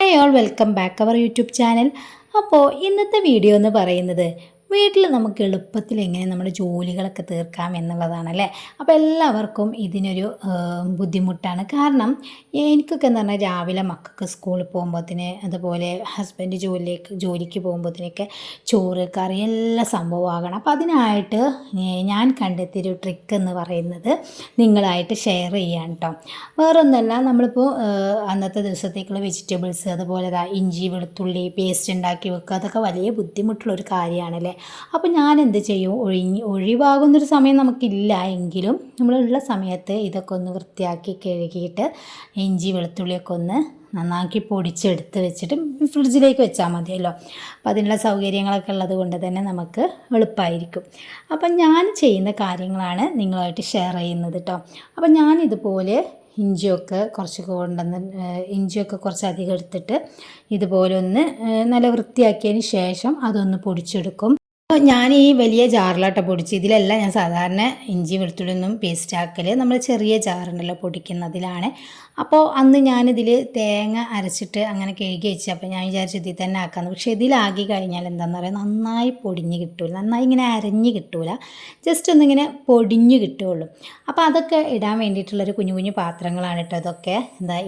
Hey all, welcome back our YouTube channel. അപ്പോൾ ഇന്നത്തെ video എന്ന് പറയുന്നത് വീട്ടിൽ നമുക്ക് എളുപ്പത്തിൽ എങ്ങനെ നമ്മുടെ ജോലികളൊക്കെ തീർക്കാം എന്നുള്ളതാണല്ലേ. അപ്പോൾ എല്ലാവർക്കും ഇതിനൊരു ബുദ്ധിമുട്ടാണ്. കാരണം എനിക്കൊക്കെ എന്ന് പറഞ്ഞാൽ രാവിലെ മക്കൾക്ക് സ്കൂളിൽ പോകുമ്പോഴത്തേന്, അതുപോലെ ഹസ്ബൻഡ് ജോലിക്ക് പോകുമ്പോഴത്തേനൊക്കെ ചോറ് കറി എല്ലാം സംഭവമാകണം. അപ്പോൾ അതിനായിട്ട് ഞാൻ കണ്ടെത്തിയൊരു ട്രിക്ക് എന്ന് പറയുന്നത് നിങ്ങളായിട്ട് ഷെയർ ചെയ്യാൻ കേട്ടോ. വേറൊന്നല്ല, നമ്മളിപ്പോൾ അന്നത്തെ ദിവസത്തേക്കുള്ള വെജിറ്റബിൾസ്, അതുപോലെ ഇഞ്ചി വെളുത്തുള്ളി പേസ്റ്റ് ഉണ്ടാക്കി വെക്കുക, അതൊക്കെ വലിയ ബുദ്ധിമുട്ടുള്ളൊരു കാര്യമാണല്ലേ. അപ്പോൾ ഞാൻ എന്ത് ചെയ്യും, ഒഴിവാകുന്നൊരു സമയം നമുക്കില്ല എങ്കിലും നമ്മളുള്ള സമയത്ത് ഇതൊക്കെ ഒന്ന് വൃത്തിയാക്കി കഴുകിയിട്ട് ഇഞ്ചി വെളുത്തുള്ളിയൊക്കെ ഒന്ന് നന്നാക്കി പൊടിച്ചെടുത്ത് വെച്ചിട്ട് ഫ്രിഡ്ജിലേക്ക് വെച്ചാൽ മതിയല്ലോ. അപ്പോൾ അതിനുള്ള സൗകര്യങ്ങളൊക്കെ ഉള്ളത് കൊണ്ട് തന്നെ നമുക്ക് എളുപ്പമായിരിക്കും. അപ്പം ഞാൻ ചെയ്യുന്ന കാര്യങ്ങളാണ് നിങ്ങളുമായിട്ട് ഷെയർ ചെയ്യുന്നത് കേട്ടോ. അപ്പം ഞാനിതുപോലെ ഇഞ്ചിയൊക്കെ കുറച്ച് അധികം എടുത്തിട്ട് ഇതുപോലെ ഒന്ന് നല്ല വൃത്തിയാക്കിയതിന് ശേഷം അതൊന്ന് പൊടിച്ചെടുക്കും. അപ്പോൾ ഞാൻ ഈ വലിയ ജാറിലാട്ടോ പൊടിച്ച്, ഇതിലല്ല ഞാൻ സാധാരണ ഇഞ്ചി വെളുത്തുള്ളിയൊന്നും പേസ്റ്റ് ആക്കൽ, നമ്മൾ ചെറിയ ജാറുണ്ടല്ലോ പൊടിക്കുന്നതിലാണ്. അപ്പോൾ അന്ന് ഞാനിതിൽ തേങ്ങ അരച്ചിട്ട് അങ്ങനെ കഴുകി വെച്ചു. അപ്പോൾ ഞാൻ വിചാരിച്ചു ഇതിൽ തന്നെ ആക്കാമെന്ന്. പക്ഷേ ഇതിലാക്കി കഴിഞ്ഞാൽ എന്താണെന്ന് പറയുക, നന്നായി പൊടിഞ്ഞ് കിട്ടില്ല, നന്നായി ഇങ്ങനെ അരഞ്ഞ് കിട്ടില്ല, ജസ്റ്റ് ഒന്നിങ്ങനെ പൊടിഞ്ഞ് കിട്ടുകയുള്ളൂ. അപ്പോൾ അതൊക്കെ ഇടാൻ വേണ്ടിയിട്ടുള്ളൊരു കുഞ്ഞു കുഞ്ഞു പാത്രങ്ങളാണ് കേട്ടോ അതൊക്കെ.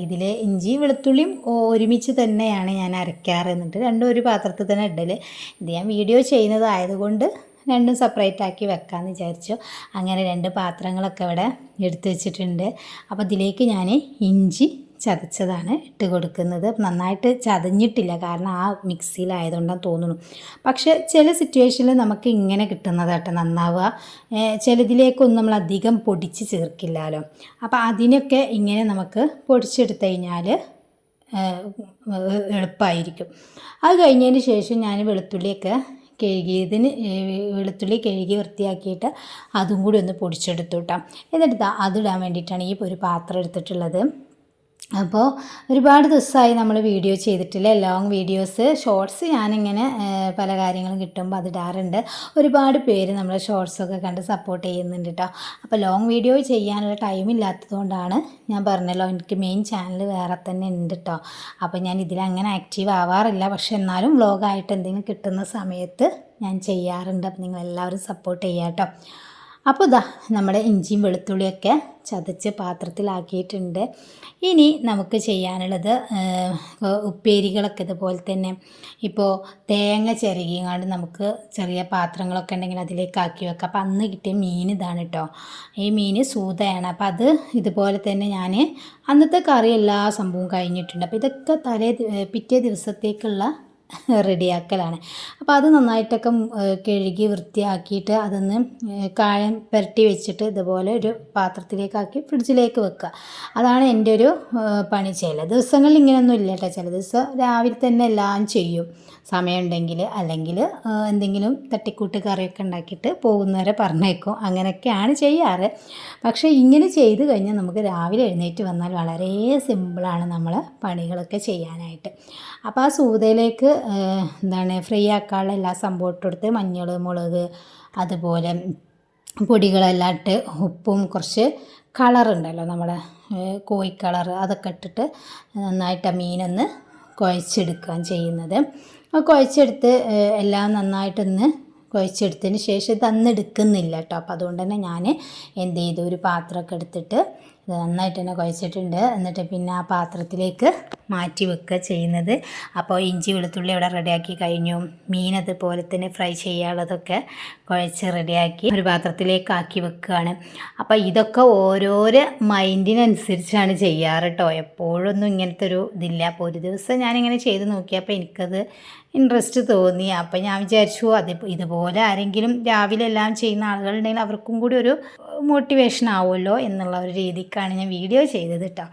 ഇതിൽ ഇഞ്ചി വെളുത്തുള്ളിയും ഒരുമിച്ച് തന്നെയാണ് ഞാൻ അരയ്ക്കാറ്, എന്നിട്ട് രണ്ടും ഒരു പാത്രത്തിൽ തന്നെ ഇടൽ. ഇത് ഞാൻ വീഡിയോ ചെയ്യുന്നതായതുകൊണ്ട് രണ്ടും സെപ്പറേറ്റ് ആക്കി വെക്കാമെന്ന് വിചാരിച്ചു. അങ്ങനെ രണ്ട് പാത്രങ്ങളൊക്കെ ഇവിടെ എടുത്തു വെച്ചിട്ടുണ്ട്. അപ്പോൾ ഇതിലേക്ക് ഞാൻ ഇഞ്ചി ചതച്ചതാണ് ഇട്ട് കൊടുക്കുന്നത്. നന്നായിട്ട് ചതഞ്ഞിട്ടില്ല, കാരണം ആ മിക്സിയിലായതുകൊണ്ടാണ് തോന്നുന്നു. പക്ഷേ ചില സിറ്റുവേഷനിൽ നമുക്ക് ഇങ്ങനെ കിട്ടുന്നതാട്ടോ നന്നാവുക. ചിലതിലേക്കൊന്നും നമ്മൾ അധികം പൊടിച്ച് ചേർക്കില്ലല്ലോ. അപ്പോൾ അതിനൊക്കെ ഇങ്ങനെ നമുക്ക് പൊടിച്ചെടുത്ത് കഴിഞ്ഞാൽ എളുപ്പമായിരിക്കും. അത് കഴിഞ്ഞതിന് ശേഷം ഞാൻ വെളുത്തുള്ളി കഴുകി വൃത്തിയാക്കിയിട്ട് അതും കൂടി ഒന്ന് പൊടിച്ചെടുത്തു കേട്ടോ. എന്നിട്ട് അതിടാൻ വേണ്ടിയിട്ടാണ് ഈ ഒരു പാത്രം എടുത്തിട്ടുള്ളത്. അപ്പോൾ ഒരുപാട് ദിവസമായി നമ്മൾ വീഡിയോ ചെയ്തിട്ടില്ല, ലോങ് വീഡിയോസ്. ഷോർട്സ് ഞാനിങ്ങനെ പല കാര്യങ്ങളും കിട്ടുമ്പോൾ അതിടാറുണ്ട്. ഒരുപാട് പേര് നമ്മൾ ഷോർട്സൊക്കെ കണ്ട് സപ്പോർട്ട് ചെയ്യുന്നുണ്ട് കേട്ടോ. അപ്പോൾ ലോങ് വീഡിയോ ചെയ്യാനുള്ള ടൈം ഇല്ലാത്തതുകൊണ്ടാണ് ഞാൻ പറഞ്ഞല്ലോ, എനിക്ക് മെയിൻ ചാനൽ വേറെ തന്നെ ഉണ്ട് കേട്ടോ. അപ്പോൾ ഞാൻ ഇതിലങ്ങനെ ആക്റ്റീവ് ആവാറില്ല, പക്ഷെ എന്നാലും വ്ളോഗായിട്ട് എന്തെങ്കിലും കിട്ടുന്ന സമയത്ത് ഞാൻ ചെയ്യാറുണ്ട്. അപ്പോൾ നിങ്ങളെല്ലാവരും സപ്പോർട്ട് ചെയ്യാം കേട്ടോ. അപ്പോൾ നമ്മുടെ ഇഞ്ചിയും വെളുത്തുള്ളിയൊക്കെ ചതച്ച് പാത്രത്തിലാക്കിയിട്ടുണ്ട്. ഇനി നമുക്ക് ചെയ്യാനുള്ളത് ഉപ്പേരികളൊക്കെ ഇതുപോലെ തന്നെ. ഇപ്പോൾ തേങ്ങ ചിരകിയങ്ങാണ്ട് നമുക്ക് ചെറിയ പാത്രങ്ങളൊക്കെ ഉണ്ടെങ്കിൽ അതിലേക്ക് ആക്കി വെക്കാം. അപ്പോൾ അന്ന് കിട്ടിയ മീൻ ഇതാണ് കേട്ടോ. ഈ മീൻ സൂതയാണ്. അപ്പോൾ അത് ഇതുപോലെ തന്നെ ഞാൻ അന്നത്തെ കറി എല്ലാ സംഭവവും കഴിഞ്ഞിട്ടുണ്ട്. അപ്പോൾ ഇതൊക്കെ പിറ്റേ ദിവസത്തേക്കുള്ള റെഡിയാക്കലാണ്. അപ്പോൾ അത് നന്നായിട്ടൊക്കെ കഴുകി വൃത്തിയാക്കിയിട്ട് അതൊന്ന് കായം പുരട്ടി വെച്ചിട്ട് ഇതുപോലെ ഒരു പാത്രത്തിലേക്കാക്കി ഫ്രിഡ്ജിലേക്ക് വെക്കുക. അതാണ് എൻ്റെ ഒരു പണി. ചില ദിവസങ്ങളിൽ ഇങ്ങനെയൊന്നും ഇല്ല കേട്ടോ. ചില ദിവസം രാവിലെ തന്നെ എല്ലാം ചെയ്യും സമയമുണ്ടെങ്കിൽ, അല്ലെങ്കിൽ എന്തെങ്കിലും തട്ടിക്കൂട്ട് കറിയൊക്കെ ഉണ്ടാക്കിയിട്ട് പോകുന്നവരെ പറഞ്ഞേക്കും. അങ്ങനെയൊക്കെയാണ് ചെയ്യാറ്. പക്ഷേ ഇങ്ങനെ ചെയ്ത് കഴിഞ്ഞാൽ നമുക്ക് രാവിലെ എഴുന്നേറ്റ് വന്നാൽ വളരെ സിമ്പിളാണ് നമ്മൾ പണികളൊക്കെ ചെയ്യാനായിട്ട്. അപ്പോൾ ആ സൂതയിലേക്ക് ഫ്രൈ ആക്കാനുള്ള എല്ലാ സംഭവം ഇട്ടെടുത്ത് മഞ്ഞൾ, മുളക്, അതുപോലെ പൊടികളെല്ലാം ഇട്ട് ഉപ്പും കുറച്ച് കളറുണ്ടല്ലോ നമ്മുടെ കോഴി കളർ, അതൊക്കെ ഇട്ടിട്ട് നന്നായിട്ട് മീനൊന്ന് കുഴച്ചെടുക്കുകയാണ് ചെയ്യുന്നത്. കുഴച്ചെടുത്ത് എല്ലാം നന്നായിട്ടൊന്ന് കുഴച്ചെടുത്തതിന് ശേഷം ഇത് അന്ന് എടുക്കുന്നില്ല കേട്ടോ. അപ്പോൾ അതുകൊണ്ട് തന്നെ ഞാൻ എന്ത് ചെയ്തു, ഒരു പാത്രമൊക്കെ എടുത്തിട്ട് നന്നായിട്ട് തന്നെ കുഴച്ചിട്ടുണ്ട്. എന്നിട്ട് പിന്നെ ആ പാത്രത്തിലേക്ക് മാറ്റി വെക്കുക ചെയ്യുന്നത്. അപ്പോൾ ഇഞ്ചി വെളുത്തുള്ളി അവിടെ റെഡിയാക്കി കഴിഞ്ഞു. മീൻ അതുപോലെ തന്നെ ഫ്രൈ ചെയ്യാനുള്ളതൊക്കെ കുഴച്ച് റെഡിയാക്കി ഒരു പാത്രത്തിലേക്ക് ആക്കി വെക്കുകയാണ്. അപ്പോൾ ഇതൊക്കെ ഓരോരോ മൈൻഡിനനുസരിച്ചാണ് ചെയ്യാറ് കേട്ടോ. എപ്പോഴൊന്നും ഇങ്ങനത്തെ ഒരു ഇതില്ല. അപ്പോൾ ഒരു ദിവസം ഞാനിങ്ങനെ ചെയ്ത് നോക്കിയപ്പോൾ എനിക്കത് ഇൻട്രസ്റ്റ് തോന്നി. അപ്പോൾ ഞാൻ വിചാരിച്ചു ഇതുപോലെ ആരെങ്കിലും രാവിലെ എല്ലാം ചെയ്യുന്ന ആളുകളുണ്ടെങ്കിൽ അവർക്കും കൂടി ഒരു മോട്ടിവേഷൻ ആവുമല്ലോ എന്നുള്ള ഒരു രീതിക്കാണ് ഞാൻ വീഡിയോ ചെയ്തത് കേട്ടോ.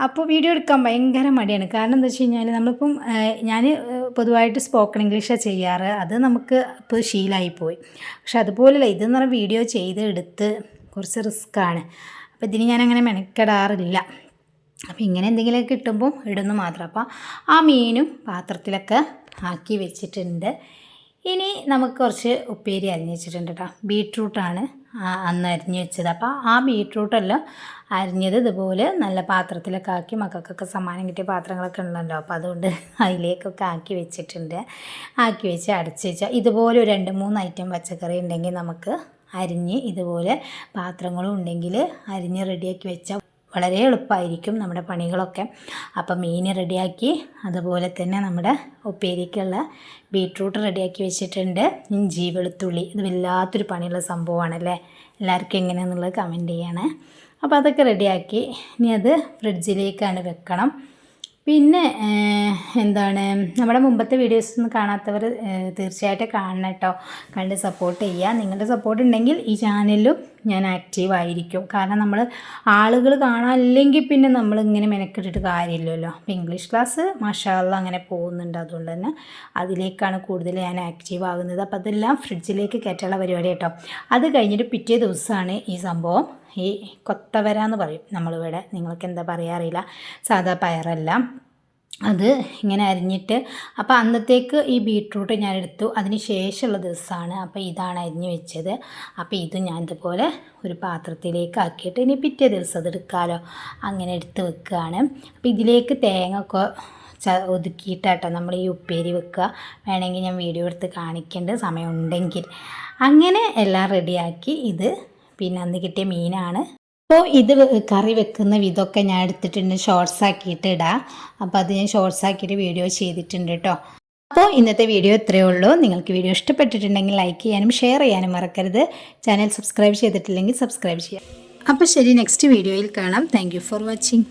അപ്പോൾ വീഡിയോ എടുക്കാൻ ഭയങ്കര മടിയാണ്. കാരണം എന്താ വെച്ച് കഴിഞ്ഞാൽ ഞാൻ പൊതുവായിട്ട് സ്പോക്കൺ ഇംഗ്ലീഷാണ് ചെയ്യാറ്. അത് നമുക്ക് ഇപ്പോൾ ശീലമായിപ്പോയി. പക്ഷെ അതുപോലെയല്ല, ഇതെന്ന് പറഞ്ഞാൽ വീഡിയോ എടുത്ത് കുറച്ച് റിസ്ക്കാണ്. അപ്പോൾ ഇതിന് ഞാനങ്ങനെ മെനക്കെടാറില്ല. അപ്പോൾ ഇങ്ങനെ എന്തെങ്കിലുമൊക്കെ കിട്ടുമ്പോൾ ഇടുന്നു മാത്രം. അപ്പോൾ ആ മീനും പാത്രത്തിലൊക്കെ ആക്കി വെച്ചിട്ടുണ്ട്. ഇനി നമുക്ക് കുറച്ച് ഉപ്പേരി അരിഞ്ഞ് വെച്ചിട്ടുണ്ട് കേട്ടോ. ബീട്രൂട്ടാണ് അന്ന് അരിഞ്ഞ് വെച്ചത്. അപ്പോൾ ആ ബീട്രൂട്ടെല്ലാം അരിഞ്ഞത് ഇതുപോലെ നല്ല പാത്രത്തിലൊക്കെ ആക്കി, മക്കൾക്കൊക്കെ സമ്മാനം കിട്ടിയ പാത്രങ്ങളൊക്കെ ഉണ്ടല്ലോ, അപ്പോൾ അതുകൊണ്ട് അതിലേക്കൊക്കെ ആക്കി വെച്ചിട്ടുണ്ട്. ആക്കി വെച്ച് അടച്ച് വെച്ചാൽ ഇതുപോലെ ഒരു 2-3 ഐറ്റം പച്ചക്കറി ഉണ്ടെങ്കിൽ നമുക്ക് അരിഞ്ഞ് ഇതുപോലെ പാത്രങ്ങളും ഉണ്ടെങ്കിൽ അരിഞ്ഞ് റെഡിയാക്കി വെച്ചാൽ വളരെ എളുപ്പമായിരിക്കും നമ്മുടെ പണികളൊക്കെ. അപ്പം മീൻ റെഡിയാക്കി, അതുപോലെ തന്നെ നമ്മുടെ ഉപ്പേരിക്കുള്ള ബീട്രൂട്ട് റെഡിയാക്കി വെച്ചിട്ടുണ്ട്. ഇഞ്ചി വെളുത്തുള്ളി, ഇത് വല്ലാത്തൊരു പണിയുള്ള സംഭവമാണല്ലേ. എല്ലാവർക്കും എങ്ങനെയാണെന്നുള്ളത് കമൻറ്റ് ചെയ്യണേ. അപ്പോൾ അതൊക്കെ റെഡിയാക്കി ഇനി അത് ഫ്രിഡ്ജിലേക്കാണ് വെക്കണം. പിന്നെ എന്താണ്, നമ്മുടെ മുമ്പത്തെ വീഡിയോസ് ഒന്നും കാണാത്തവർ തീർച്ചയായിട്ടും കാണണം കേട്ടോ. കണ്ട് സപ്പോർട്ട് ചെയ്യുക. നിങ്ങളുടെ സപ്പോർട്ട് ഉണ്ടെങ്കിൽ ഈ ചാനലിലും ഞാൻ ആക്റ്റീവ് ആയിരിക്കും. കാരണം നമ്മൾ ആളുകൾ കാണാനില്ലെങ്കിൽ പിന്നെ നമ്മളിങ്ങനെ മെനക്കെട്ടിട്ട് കാര്യമില്ലല്ലോ. അപ്പോൾ ഇംഗ്ലീഷ് ക്ലാസ് മാഷാ അല്ലാഹ് അങ്ങനെ പോകുന്നുണ്ട്. അതുകൊണ്ട് തന്നെ അതിലേക്കാണ് കൂടുതൽ ഞാൻ ആക്റ്റീവ് ആകുന്നത്. അപ്പോൾ അതെല്ലാം ഫ്രിഡ്ജിലേക്ക് കയറ്റാനുള്ള പരിപാടി കേട്ടോ. അത് കഴിഞ്ഞിട്ട് പിറ്റേ ദിവസമാണ് ഈ സംഭവം, ഈ കൊത്തവര എന്ന് പറയും നമ്മളിവിടെ, നിങ്ങൾക്ക് എന്താ പറയുക അറിയില്ല, സാധാ പയറല്ല, അത് ഇങ്ങനെ അരിഞ്ഞിട്ട്. അപ്പോൾ അന്നത്തേക്ക് ഈ ബീട്രൂട്ട് ഞാൻ എടുത്തു, അതിന് ശേഷമുള്ള ദിവസമാണ്. അപ്പോൾ ഇതാണ് അരിഞ്ഞ് വെച്ചത്. അപ്പോൾ ഇത് ഞാൻ ഇതുപോലെ ഒരു പാത്രത്തിലേക്ക് ആക്കിയിട്ട് ഇനി പിറ്റേ ദിവസം അത് എടുക്കാമല്ലോ, അങ്ങനെ എടുത്ത് വെക്കുകയാണ്. അപ്പോൾ ഇതിലേക്ക് തേങ്ങ ഒക്കെ ഒതുക്കിയിട്ടാട്ടോ നമ്മൾ ഈ ഉപ്പേരി വെക്കുക. വേണമെങ്കിൽ ഞാൻ വീഡിയോ എടുത്ത് കാണിക്കേണ്ട സമയമുണ്ടെങ്കിൽ. അങ്ങനെ എല്ലാം റെഡിയാക്കി. ഇത് പിന്നെ അന്ന് കിട്ടിയ മീനാണ്. അപ്പോൾ ഇത് കറി വെക്കുന്ന വിധമൊക്കെ ഞാൻ എടുത്തിട്ടുണ്ട്, ഷോർട്സ് ആക്കിയിട്ട് ഇടാം. അപ്പോൾ അത് ഞാൻ ഷോർട്സ് ആക്കിയിട്ട് വീഡിയോ ചെയ്തിട്ടുണ്ട് കേട്ടോ. അപ്പോൾ ഇന്നത്തെ വീഡിയോ ഇത്രയേ ഉള്ളൂ. നിങ്ങൾക്ക് വീഡിയോ ഇഷ്ടപ്പെട്ടിട്ടുണ്ടെങ്കിൽ ലൈക്ക് ചെയ്യാനും ഷെയർ ചെയ്യാനും മറക്കരുത്. ചാനൽ സബ്സ്ക്രൈബ് ചെയ്തിട്ടില്ലെങ്കിൽ സബ്സ്ക്രൈബ് ചെയ്യാം. അപ്പോൾ ശരി, നെക്സ്റ്റ് വീഡിയോയിൽ കാണാം. Thank you for watching.